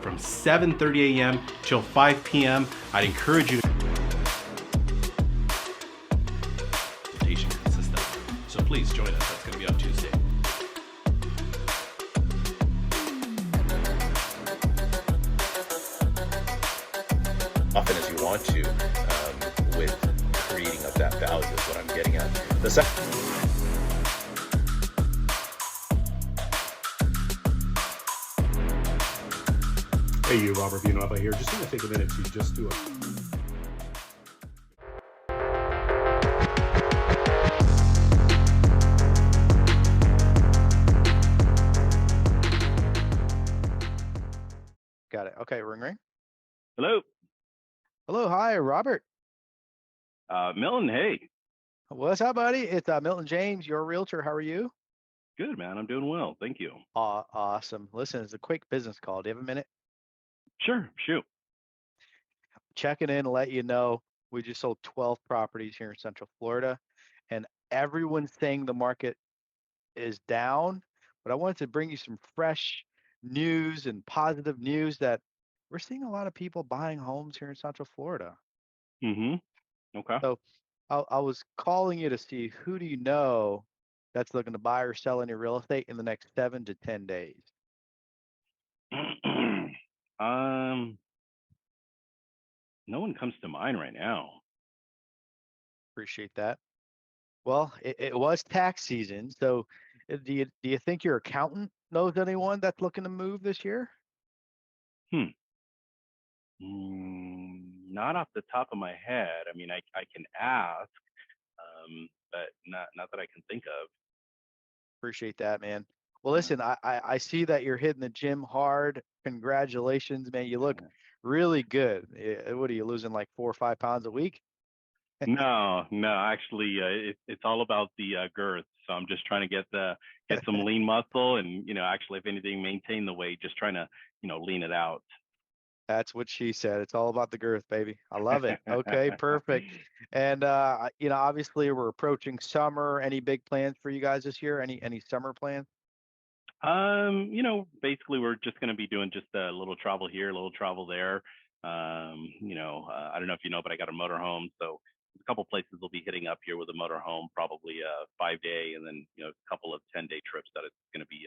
from 7:30 a.m. till 5 p.m. I'd encourage you to consistent. So please join us. That's going to be on Tuesday. Often as you want to, with creating of that value is what I'm getting at. The second. Hey, you, Robert Villanueva here. Just want to take a minute to just do it. Got it. Okay, ring. Hello, Hello, hi, Robert. Milton. Hey, What's up, buddy? It's Milton James, your realtor. How are you? good man. I'm doing well, thank you. Awesome. Listen, it's a quick business call. Do you have a minute? Sure, shoot. Checking in to let you know we just sold 12 properties here in Central Florida, and everyone's saying the market is down. But I wanted to bring you some fresh news and positive news that we're seeing a lot of people buying homes here in Central Florida. Mm-hmm. Okay. So I was calling you to see who do you know that's looking to buy or sell any real estate in the next 7 to 10 days. No one comes to mind right now. Appreciate that. Well, it was tax season, so do you think your accountant knows anyone that's looking to move this year? Not off the top of my head. I mean, I can ask, but not that I can think of. Appreciate that, man. Well, listen, I see that you're hitting the gym hard. Congratulations, man. You look really good. What are you losing, like 4 or 5 pounds a week? No, actually, it's all about the girth. So I'm just trying to get some lean muscle, and actually, if anything, maintain the weight. Just trying to lean it out. That's what she said. It's all about the girth, baby. I love it. Okay, perfect. And obviously we're approaching summer. Any big plans for you guys this year? Any summer plans? Basically we're just going to be doing just a little travel here, a little travel there. I don't know if you know, but I got a motorhome, so a couple places we'll be hitting up here with a motorhome, probably a 5-day, and then a couple of 10-day trips that it's going to be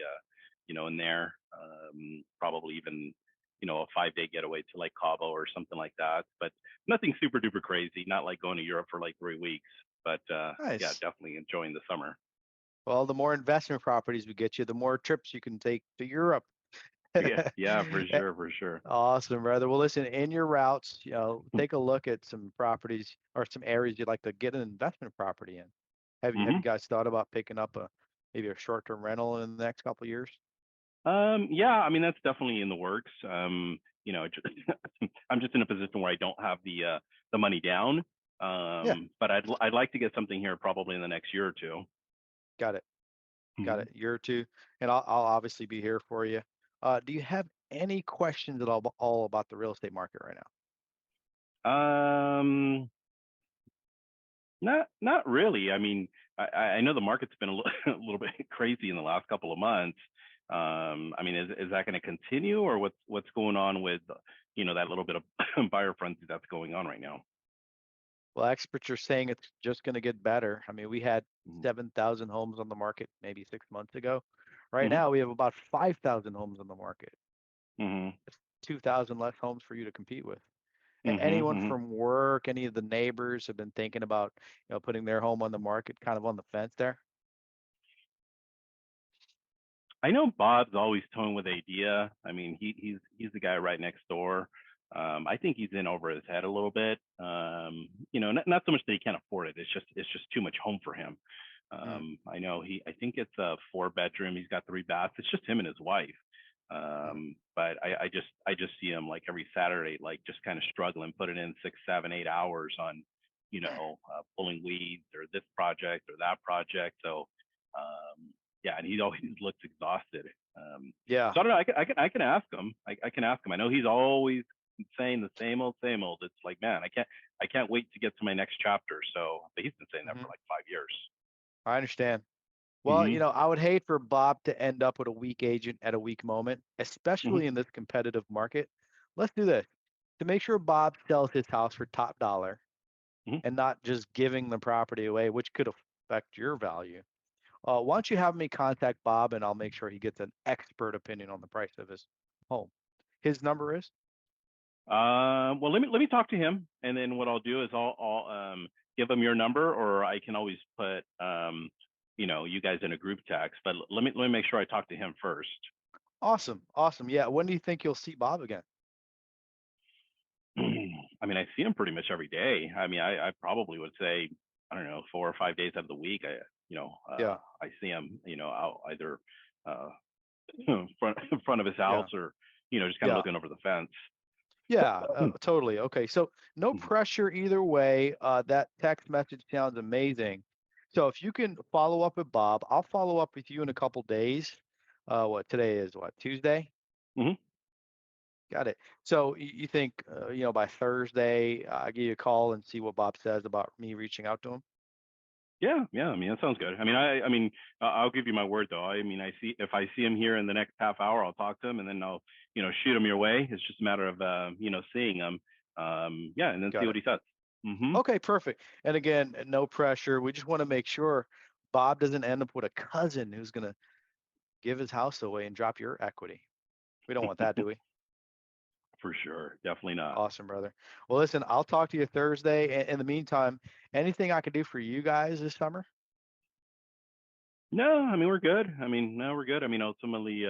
in there. Probably even a 5-day getaway to like Cabo or something like that, but nothing super duper crazy, not like going to Europe for like 3 weeks, but Nice. yeah, definitely enjoying the summer. Well, the more investment properties we get you, the more trips you can take to Europe. yeah, for sure. Awesome, brother. Well, listen, in your routes, take a look at some properties or some areas you'd like to get an investment property in. Have you guys thought about picking up maybe a short-term rental in the next couple of years? Yeah, I mean that's definitely in the works. I'm just in a position where I don't have the money down. Yeah. But I'd like to get something here probably in the next year or two. Got it. Year or two, and I'll obviously be here for you. Do you have any questions at all about the real estate market right now? Not really. I mean, I know the market's been a little bit crazy in the last couple of months. I mean, is that going to continue, or what's going on with that little bit of buyer frenzy that's going on right now? Well, experts are saying it's just going to get better. I mean, we had 7,000 homes on the market maybe 6 months ago. Right now, we have about 5,000 homes on the market. It's 2,000 less homes for you to compete with. Anyone from work, any of the neighbors have been thinking about, putting their home on the market, kind of on the fence there? I know Bob's always toying with the idea. I mean, he's the guy right next door. I think he's in over his head a little bit. Not so much that he can't afford it. It's just too much home for him. I know I think it's a 4-bedroom. He's got 3 baths. It's just him and his wife. But I just see him like every Saturday, like just kind of struggling, putting in 6, 7, 8 hours on, pulling weeds or this project or that project. So, yeah, and he always looks exhausted. Yeah. So I don't know. I can ask him. I can ask him. I know he's always saying the same old. It's like, man, I can't wait to get to my next chapter. So, but he's been saying that for like 5 years. I understand. Well, I would hate for Bob to end up with a weak agent at a weak moment, especially in this competitive market. Let's do this. To make sure Bob sells his house for top dollar and not just giving the property away, which could affect your value. Why don't you have me contact Bob, and I'll make sure he gets an expert opinion on the price of his home. His number is? Well, let me talk to him, and then what I'll do is I'll give him your number, or I can always put you guys in a group text. But let me make sure I talk to him first. Awesome. Yeah. When do you think you'll see Bob again? I mean, I see him pretty much every day. I mean, I probably would say, I don't know, 4 or 5 days out of the week. I see him, out either in front of his house or just kind of looking over the fence. Yeah, totally. Okay, so no pressure either way. That text message sounds amazing. So if you can follow up with Bob, I'll follow up with you in a couple days. Today is Tuesday? Got it. So you think, by Thursday, I'll give you a call and see what Bob says about me reaching out to him? Yeah. I mean, that sounds good. I mean, I'll give you my word though. I mean, if I see him here in the next half hour, I'll talk to him, and then I'll, shoot him your way. It's just a matter of, seeing him. And then see what he says. Okay, perfect. And again, no pressure. We just want to make sure Bob doesn't end up with a cousin who's going to give his house away and drop your equity. We don't want that, do we? For sure. Definitely not. Awesome, brother. Well, listen, I'll talk to you Thursday. In the meantime, anything I could do for you guys this summer? No, I mean, we're good. I mean, ultimately,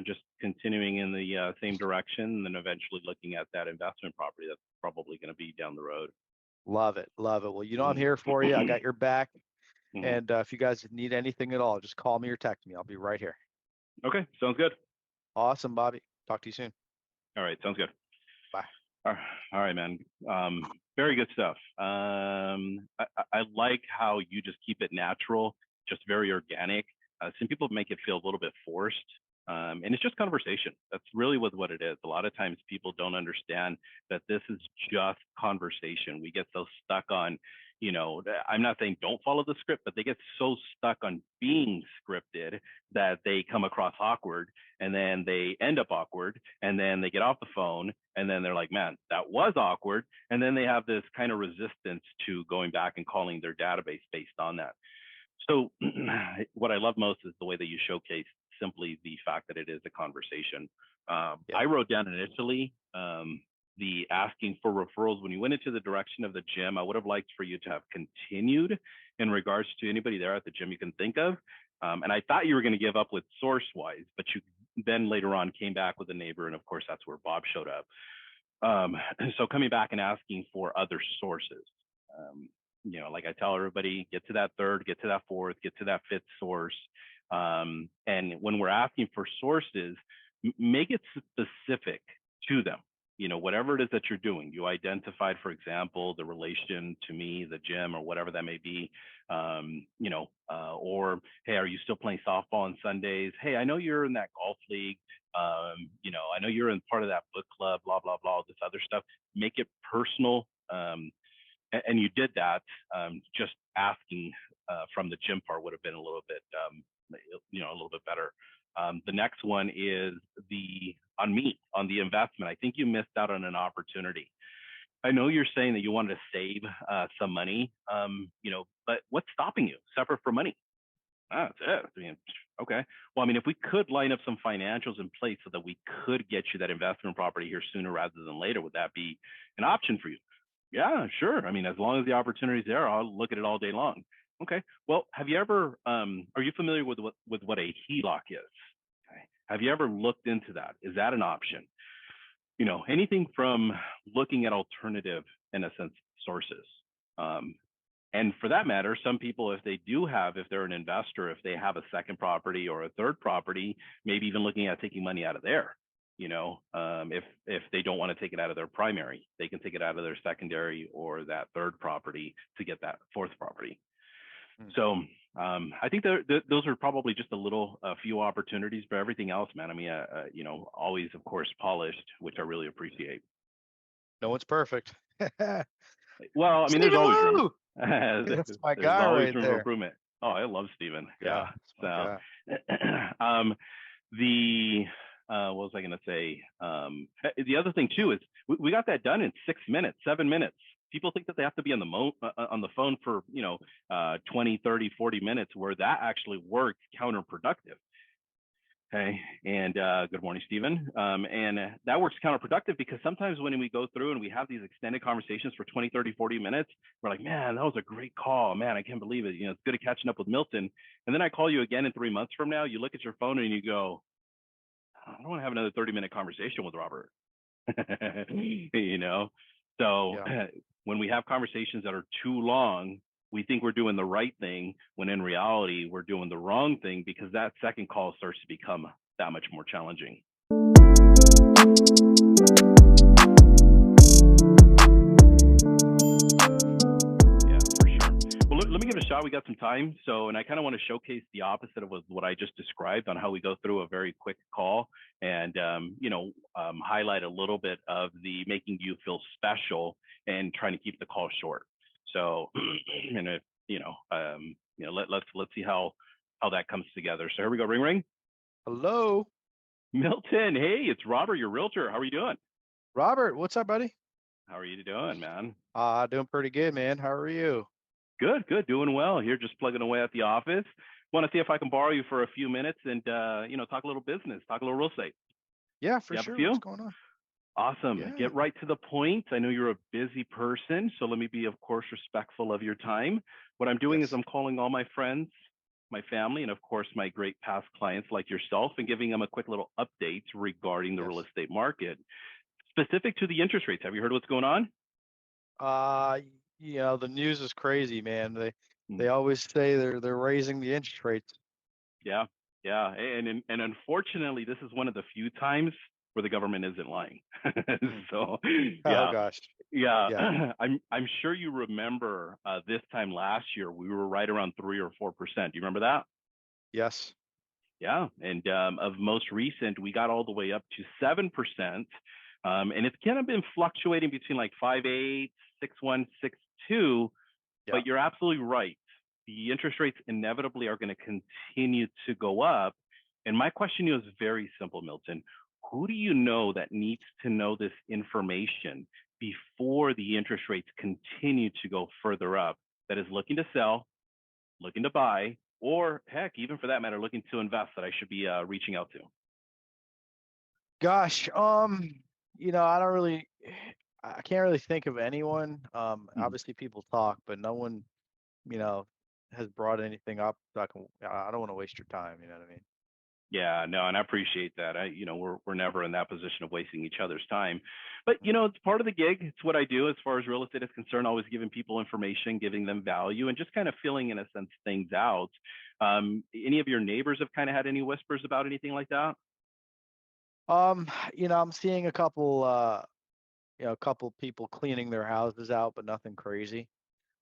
just continuing in the same direction, and then eventually looking at that investment property that's probably going to be down the road. Love it. Well, I'm here for you. I got your back. And if you guys need anything at all, just call me or text me. I'll be right here. Okay, sounds good. Awesome, Bobby. Talk to you soon. All right, sounds good. Bye. All right, man. Very good stuff. I like how you just keep it natural, just very organic. Some people make it feel a little bit forced. And it's just conversation. That's really what it is. A lot of times people don't understand that this is just conversation. We get so stuck on, I'm not saying don't follow the script, but they get so stuck on being scripted that they come across awkward, and then they end up awkward, and then they get off the phone, and then they're like, man, that was awkward. And then they have this kind of resistance to going back and calling their database based on that. So what I love most is the way that you showcase simply the fact that it is a conversation. I wrote down initially the asking for referrals. When you went into the direction of the gym, I would have liked for you to have continued in regards to anybody there at the gym you can think of. And I thought you were going to give up with source-wise, but you then later on came back with a neighbor, and of course that's where Bob showed up. So coming back and asking for other sources. Like I tell everybody, get to that third, get to that fourth, get to that fifth source. And when we're asking for sources, make it specific to them. Whatever it is that you're doing, you identified, for example, the relation to me, the gym, or whatever that may be. Or, hey, are you still playing softball on Sundays? Hey, I know you're in that golf league. I know you're in part of that book club, blah, blah, blah, this other stuff. Make it personal. And you did that. Just asking from the gym part would have been a little bit, a little bit better. The next one is on the investment. I think you missed out on an opportunity. I know you're saying that you wanted to save some money, but what's stopping you? Separate from money. That's it. I mean, okay. Well, I mean, if we could line up some financials in place so that we could get you that investment property here sooner rather than later, would that be an option for you? Yeah, sure. I mean, as long as the opportunity's there, I'll look at it all day long. Okay. Well, have you ever, are you familiar with what a HELOC is? Okay. Have you ever looked into that? Is that an option? Anything from looking at alternative, in a sense, sources. And for that matter, some people, if they're an investor, if they have a second property or a third property, maybe even looking at taking money out of there. If they don't want to take it out of their primary, they can take it out of their secondary or that third property to get that fourth property. So I think those are probably just a few opportunities, but everything else, man, I mean, always, of course, polished, which I really appreciate. No one's perfect. Well, I mean, there's always room. That's my guy right there. Improvement. Oh, I love Steven. Yeah, So, okay. what was I going to say? The other thing too is we got that done in 6 minutes, 7 minutes. People think that they have to be on the phone for 20, 30, 40 minutes, where that actually works counterproductive. Okay. And good morning, Stephen. And that works counterproductive because sometimes when we go through and we have these extended conversations for 20, 30, 40 minutes, we're like, man, that was a great call. Man, I can't believe it. It's good at catching up with Milton. And then I call you again in 3 months from now. You look at your phone and you go, I don't want to have another 30-minute conversation with Robert. So Yeah. when we have conversations that are too long, we think we're doing the right thing when in reality we're doing the wrong thing, because that second call starts to become that much more challenging. Yeah, for sure. Well, let me give it a shot. We got some time. And I kind of want to showcase the opposite of what I just described on how we go through a very quick call and, highlight a little bit of the making you feel special and trying to keep the call short. So, and if, let's see how that comes together. So here we go. Ring, ring. Hello, Milton. Hey, it's Robert, your realtor. How are you doing? Robert. What's up, buddy? How are you doing, man? Doing pretty good, man. How are you? Good. Doing well. Here, just plugging away at the office. Want to see if I can borrow you for a few minutes and, talk a little business, talk a little real estate. Yeah, for You have a sure. few? What's going on? Awesome. Yeah. Get right to the point. I know you're a busy person, so let me be, of course, respectful of your time. What I'm doing is I'm calling all my friends, my family, and of course, my great past clients like yourself, and giving them a quick little update regarding the real estate market. Specific to the interest rates, have you heard what's going on? The news is crazy, man. They Mm. always say they're raising the interest rates. Yeah. And unfortunately, this is one of the few times where the government isn't lying. So, Oh yeah. gosh. Yeah, Yeah. I'm sure you remember this time last year we were right around 3 or 4%. Do you remember that? Yes. Yeah, and of most recent we got all the way up to 7%, and it's kind of been fluctuating between like 5.8, 6.1, 6.2. Yeah. But you're absolutely right. The interest rates inevitably are going to continue to go up. And my question to you is very simple, Milton. Who do you know that needs to know this information before the interest rates continue to go further up, that is looking to sell, looking to buy, or heck, even for that matter, looking to invest, that I should be reaching out to? Gosh. I can't really think of anyone. Obviously people talk, but no one, has brought anything up. So I don't want to waste your time. You know what I mean? Yeah, no, and I appreciate that. We're never in that position of wasting each other's time, but it's part of the gig. It's what I do as far as real estate is concerned. Always giving people information, giving them value, and just kind of filling, in a sense, things out. Any of your neighbors have kind of had any whispers about anything like that? I'm seeing a couple people cleaning their houses out, but nothing crazy.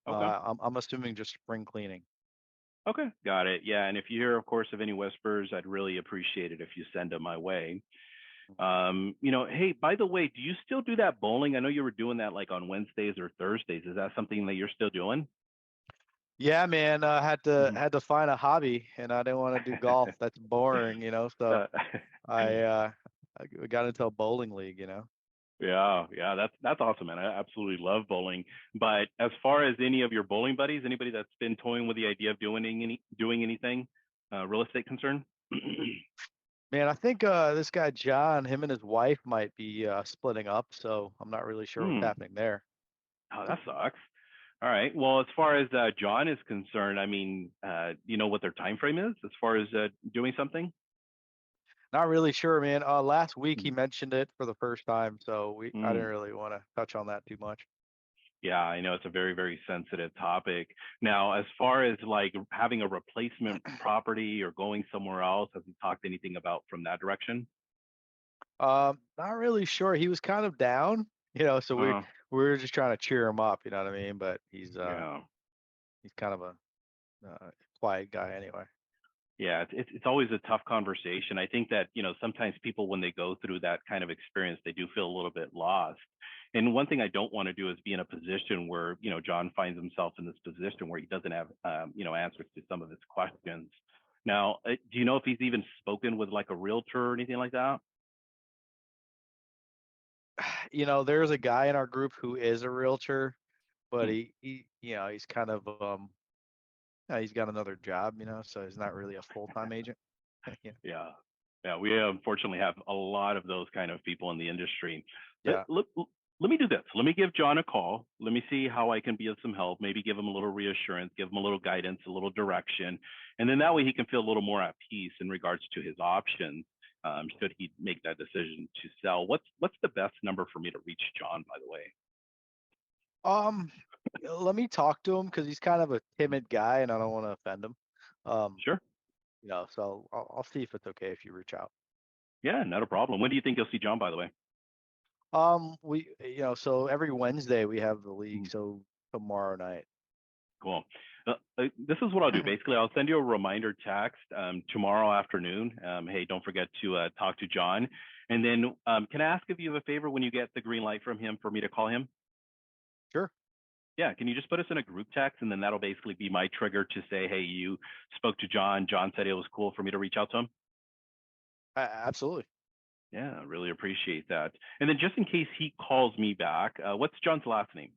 Okay. I'm assuming just spring cleaning. Okay, got it. Yeah, and if you hear, of course, of any whispers, I'd really appreciate it if you send them my way. Hey, by the way, do you still do that bowling? I know you were doing that like on Wednesdays or Thursdays. Is that something that you're still doing? Yeah, man. Had Mhm. to find a hobby, and I didn't want to do golf. That's boring, So Uh, I got into a bowling league. yeah, that's awesome, man. I absolutely love bowling. But as far as any of your bowling buddies, anybody that's been toying with the idea of doing anything, real estate concern? Man, I think this guy John, him and his wife might be splitting up, so I'm not really sure what's Hmm. happening there. Oh, that sucks. All right. Well, as far as John is concerned, I mean, you know what their time frame is as far as doing something? Not really sure, man. Last week he Mm. mentioned it for the first time, so I didn't Mm. really want to touch on that too much. Yeah, I know it's a very, very sensitive topic. Now, as far as like having a replacement property or going somewhere else, have you talked anything about from that direction? Not really sure. He was kind of down, so we Uh, we were just trying to cheer him up, you know what I mean? But he's yeah. kind of a quiet guy anyway. Yeah, it's always a tough conversation. I think that, sometimes people, when they go through that kind of experience, they do feel a little bit lost. And one thing I don't want to do is be in a position where, John finds himself in this position where he doesn't have, answers to some of his questions. Now, do you know if he's even spoken with like a realtor or anything like that? There's a guy in our group who is a realtor, but Hmm. he's kind of he's got another job, so he's not really a full-time agent. Yeah. Yeah. Yeah. We unfortunately have a lot of those kind of people in the industry. But Yeah. let me do this. Let me give John a call. Let me see how I can be of some help. Maybe give him a little reassurance, give him a little guidance, a little direction. And then that way he can feel a little more at peace in regards to his options. Should he make that decision to sell? What's the best number for me to reach John, by the way? Let me talk to him because he's kind of a timid guy and I don't want to offend him. Sure. So I'll see if it's okay if you reach out. Yeah, not a problem. When do you think you'll see John, by the way? So every Wednesday we have the league, Mm. so tomorrow night. Cool. This is what I'll do. Basically, I'll send you a reminder text tomorrow afternoon. Hey, don't forget to talk to John. And then can I ask if you have a favor when you get the green light from him for me to call him? Sure. Yeah, can you just put us in a group text, and then that'll basically be my trigger to say, hey, you spoke to John. John said it was cool for me to reach out to him. Absolutely. Yeah, I really appreciate that. And then just in case he calls me back, what's John's last name?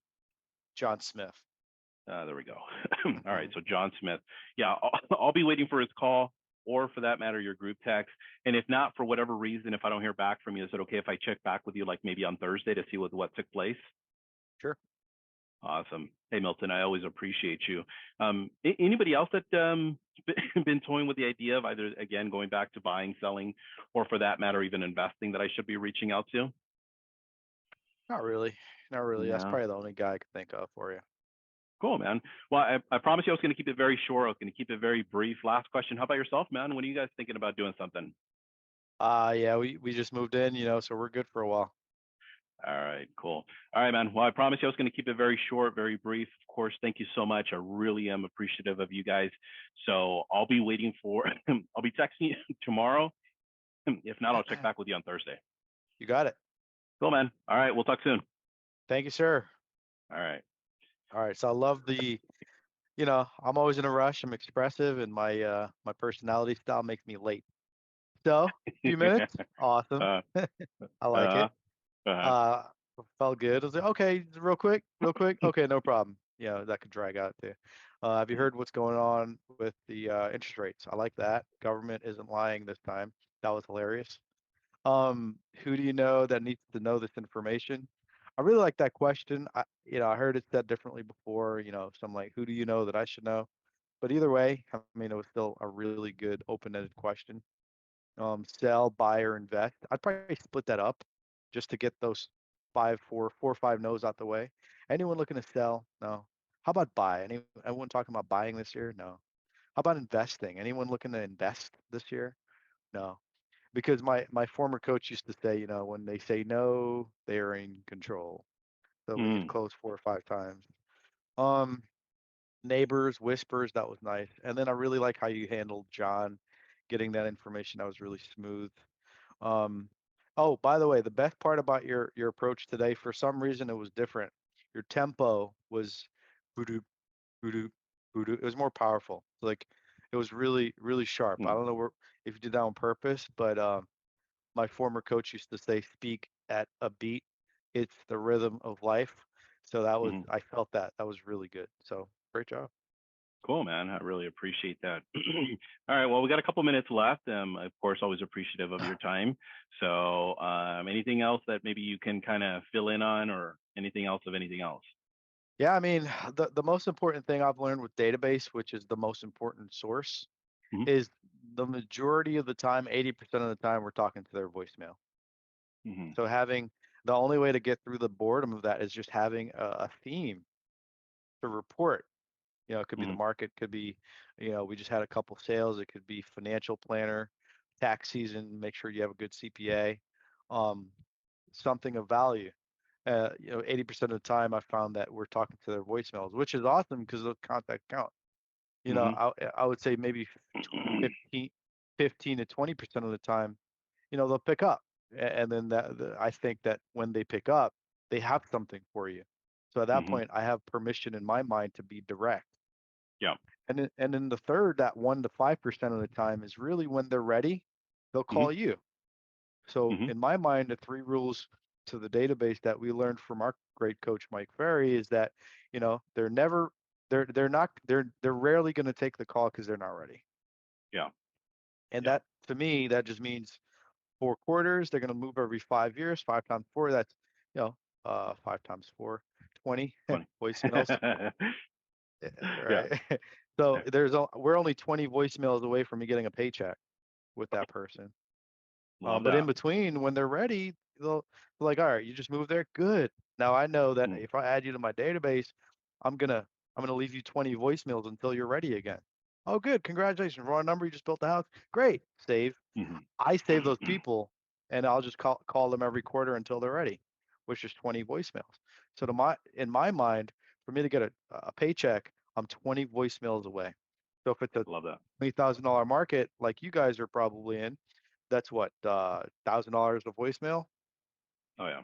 John Smith. There we go. All right. So John Smith. Yeah, I'll be waiting for his call, or for that matter, your group text. And if not, for whatever reason, if I don't hear back from you, is it okay if I check back with you like maybe on Thursday to see what took place? Sure. Awesome. Hey, Milton, I always appreciate you. Anybody else that been toying with the idea of either, again, going back to buying, selling, or for that matter, even investing that I should be reaching out to? Not really. Not really. That's No. probably the only guy I could think of for you. Cool, man. Well, I promise you I was going to keep it very short. I was going to keep it very brief. Last question. How about yourself, man? When are you guys thinking about doing something? Yeah, we just moved in, so we're good for a while. All right, cool. All right, man. Well, I promise you I was going to keep it very short, very brief. Of course, thank you so much. I really am appreciative of you guys. So I'll be waiting for, I'll be texting you tomorrow. If not, I'll check back with you on Thursday. You got it. Cool, man. All right, we'll talk soon. Thank you, sir. All right. All right. So I love I'm always in a rush. I'm expressive and my personality style makes me late. So a few minutes. Awesome. uh, I like it. uh, Uh, Felt good. I was like, okay, real quick. Okay, no problem. That could drag out too. Have you heard what's going on with the interest rates? I like that. Government isn't lying this time. That was hilarious. Who do you know that needs to know this information? I really like that question. I heard it said differently before, some like, who do you know that I should know? But either way, I mean, it was still a really good open-ended question. Sell, buy, or invest. I'd probably split that up just to get those four or five no's out the way. Anyone looking to sell? No. How about buy? Anyone talking about buying this year? No. How about investing? Anyone looking to invest this year? No. Because my former coach used to say, when they say no, they're in control. So we could mm, close 4 or 5 times. Um, Neighbors, whispers, that was nice. And then I really like how you handled John getting that information. That was really smooth. Um, oh, by the way, the best part about your approach today, for some reason, it was different. Your tempo was boo-doo, boo-doo, boo-doo. It was more powerful. Like it was really, really sharp. I mm, don't know if you did that on purpose, but my former coach used to say, speak at a beat. It's the rhythm of life. So mm. I felt that was really good. So great job. Cool, man. I really appreciate that. All right. Well, we got a couple minutes left. Of course, always appreciative of your time. So, anything else that maybe you can kind of fill in on, or anything else of anything else? Yeah, I mean, the most important thing I've learned with database, which is the most important source, Hmm. is the majority of the time, 80% of the time, we're talking to their voicemail. Hmm. So having the only way to get through the boredom of that is just having a theme to report. It could be the Hmm. market, could be, we just had a couple sales. It could be financial planner, tax season, make sure you have a good CPA, um, something of value. 80% of the time I found that we're talking to their voicemails, which is awesome because those contacts count. you know, I would say maybe 15 to 20% of the time, you know, they'll pick up. And then I think that when they pick up, they have something for you. So at that point, I have permission in my mind to be direct. Yeah. And then the third, that 1 to 5% of the time is really when they're ready, they'll call you. So in my mind, the 3 rules to the database that we learned from our great coach Mike Ferry is that, you know, they're rarely going to take the call because they're not ready. Yeah. And that, to me, that just means 4 quarters. They're going to move every 5 years. 5 times 4, that's, you know, 5 times 4, 20 voicemails. Right. Yeah. So we're only 20 voicemails away from me getting a paycheck with that person. But in between, when they're ready, they're like, all right, you just moved there. Good. Now I know that if I add you to my database, I'm gonna leave you 20 voicemails until you're ready again. Oh, good. Congratulations. Wrong number. You just built the house. Great. Save. I save those people, and I'll just call them every quarter until they're ready, which is 20 voicemails. So in my mind, for me to get a paycheck, I'm 20 voicemails away. So if it's a $20,000 market like you guys are probably in, that's what, $1,000 a voicemail. Oh yeah.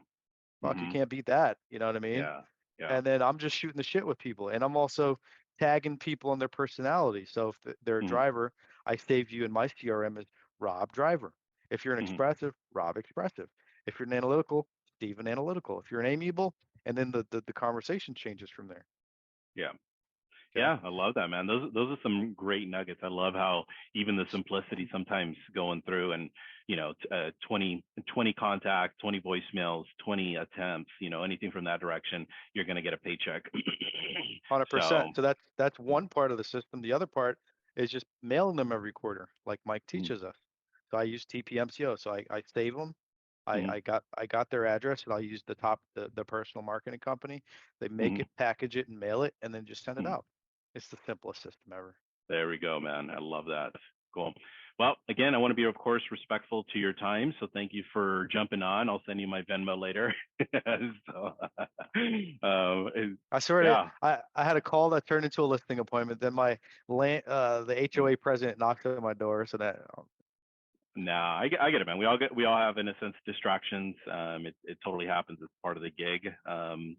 Fuck, you can't beat that. You know what I mean? Yeah. Yeah. And then I'm just shooting the shit with people, and I'm also tagging people on their personality. So if they're a driver, I save you in my CRM as Rob Driver. If you're an expressive, Rob Expressive. If you're an analytical, Steven Analytical. If you're an amiable, and then the conversation changes from there. Yeah. Okay. Yeah, I love that, man. Those are some great nuggets. I love how even the simplicity sometimes going through and, you know, 20 contacts, 20 voicemails, 20 attempts, you know, anything from that direction, you're going to get a paycheck. 100%. So that's one part of the system. The other part is just mailing them every quarter, like Mike teaches us. So I use TPMCO. So I save them. I got their address, and I'll use the personal marketing company. They make it, package it, and mail it, and then just send it out. It's the simplest system ever. There we go, man. I love that. Cool. Well, again, I want to be, of course, respectful to your time. So thank you for jumping on. I'll send you my Venmo later. I swear, I had a call that turned into a listing appointment. Then the HOA president knocked on my door, so that. Nah, I get it, man. We all have, in a sense, distractions. It totally happens. It's part of the gig.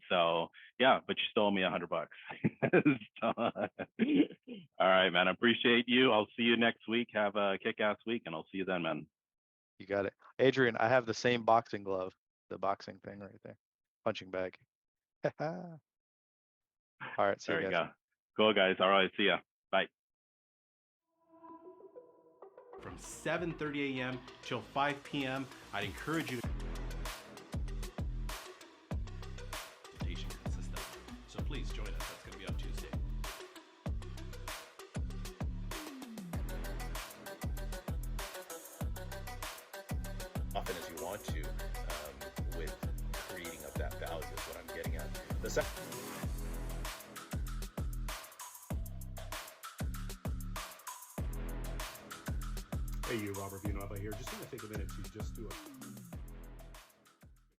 So yeah, but you still owe me $100. So, all right, man. I appreciate you. I'll see you next week. Have a kick-ass week, and I'll see you then, man. You got it, Adrian. I have the same boxing glove, the boxing thing right there, punching bag. All right, see you guys. There you go. Cool, guys. All right, see ya. Bye. From 7:30 a.m. till 5 p.m. I'd encourage you to consistent. So please join us. That's going to be on Tuesday. Often as you want to, with creating up that value is what I'm getting at. The second. Hey, you, Robert Villanueva here. Just want to take a minute to just do a